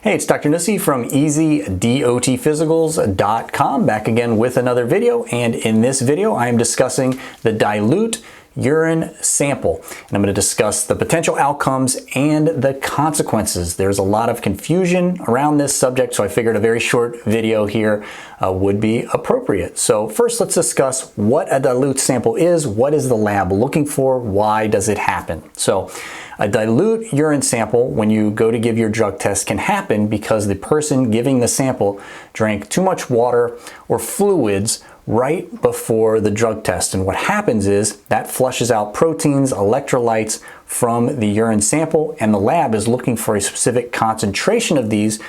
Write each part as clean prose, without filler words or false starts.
Hey, it's Dr. Nuesse from EasyDOTphysicals.com, back again with another video, and in this video I am discussing the dilute urine sample. And I'm going to discuss the potential outcomes and the consequences. There's a lot of confusion around this subject, so I figured a very short video here would be appropriate. So first, let's discuss what a dilute sample is, what is the lab looking for, why does it happen. So a dilute urine sample, when you go to give your drug test, can happen because the person giving the sample drank too much water or fluids right before the drug test. And what happens is that flushes out proteins, electrolytes from the urine sample, and the lab is looking for a specific concentration of these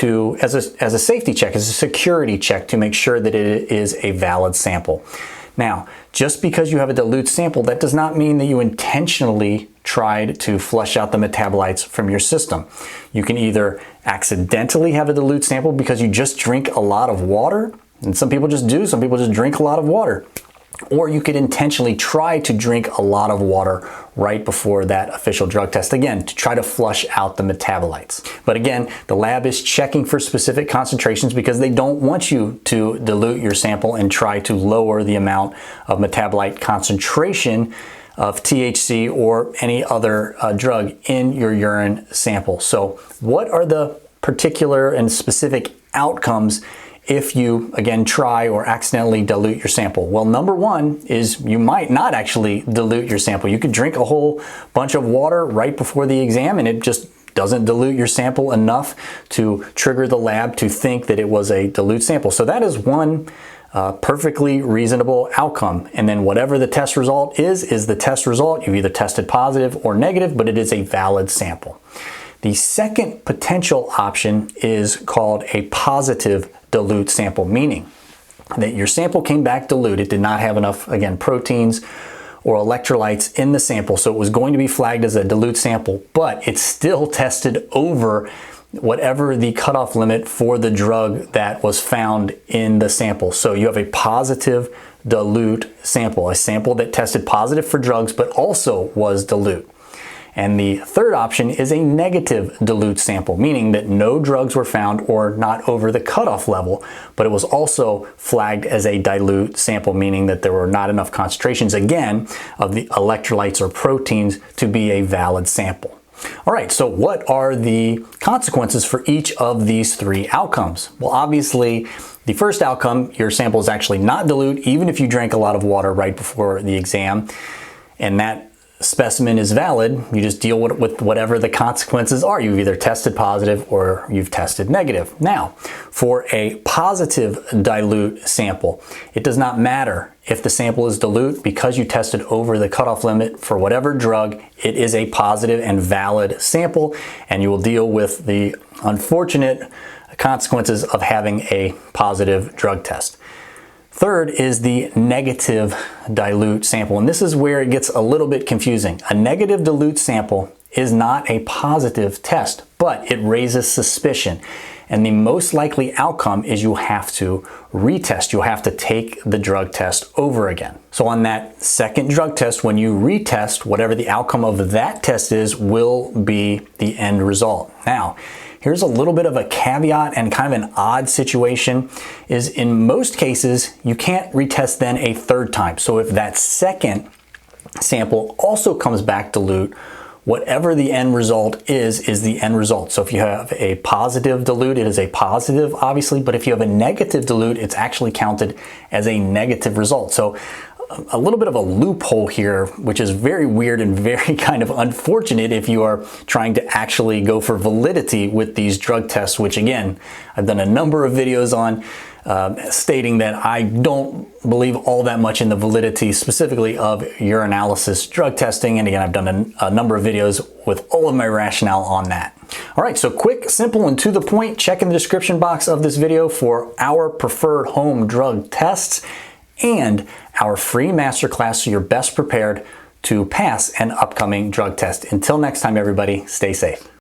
as a safety check, as a security check to make sure that it is a valid sample. Now, just because you have a dilute sample, that does not mean that you intentionally tried to flush out the metabolites from your system. You can either accidentally have a dilute sample because you just drink a lot of water, and some people just do, some people just drink a lot of water. Or you could intentionally try to drink a lot of water right before that official drug test, again, to try to flush out the metabolites. But again, the lab is checking for specific concentrations because they don't want you to dilute your sample and try to lower the amount of metabolite concentration of THC or any other drug in your urine sample. So what are the particular and specific outcomes if you, again, try or accidentally dilute your sample? Well, number one is you might not actually dilute your sample. You could drink a whole bunch of water right before the exam and it just doesn't dilute your sample enough to trigger the lab to think that it was a dilute sample. So that is one perfectly reasonable outcome. And then whatever the test result is the test result. You've either tested positive or negative, but it is a valid sample. The second potential option is called a positive dilute sample, meaning that your sample came back dilute. It did not have enough, again, proteins or electrolytes in the sample, so it was going to be flagged as a dilute sample, but it still tested over whatever the cutoff limit for the drug that was found in the sample. So you have a positive dilute sample, a sample that tested positive for drugs but also was dilute. And the third option is a negative dilute sample, meaning that no drugs were found or not over the cutoff level, but it was also flagged as a dilute sample, meaning that there were not enough concentrations, again, of the electrolytes or proteins to be a valid sample. All right, so what are the consequences for each of these three outcomes? Well, obviously, the first outcome, your sample is actually not dilute, even if you drank a lot of water right before the exam, and that specimen is valid. You just deal with whatever the consequences are. You've either tested positive or you've tested negative. Now, for a positive dilute sample, it does not matter if the sample is dilute because you tested over the cutoff limit for whatever drug. It is a positive and valid sample, and you will deal with the unfortunate consequences of having a positive drug test. Third is the negative dilute sample, and this is where it gets a little bit confusing. A negative dilute sample is not a positive test, but it raises suspicion. And the most likely outcome is you'll have to retest. You'll have to take the drug test over again. So on that second drug test, when you retest, whatever the outcome of that test is will be the end result. Now, here's a little bit of a caveat and kind of an odd situation is in most cases, you can't retest then a third time. So if that second sample also comes back dilute, whatever the end result is the end result. So if you have a positive dilute, it is a positive, obviously, but if you have a negative dilute, it's actually counted as a negative result. So a little bit of a loophole here, which is very weird and very kind of unfortunate if you are trying to actually go for validity with these drug tests, which again, I've done a number of videos on stating that I don't believe all that much in the validity specifically of urinalysis drug testing. And again, I've done a number of videos with all of my rationale on that. All right, so quick, simple, and to the point, check in the description box of this video for our preferred home drug tests and our free masterclass so you're best prepared to pass an upcoming drug test. Until next time, everybody, stay safe.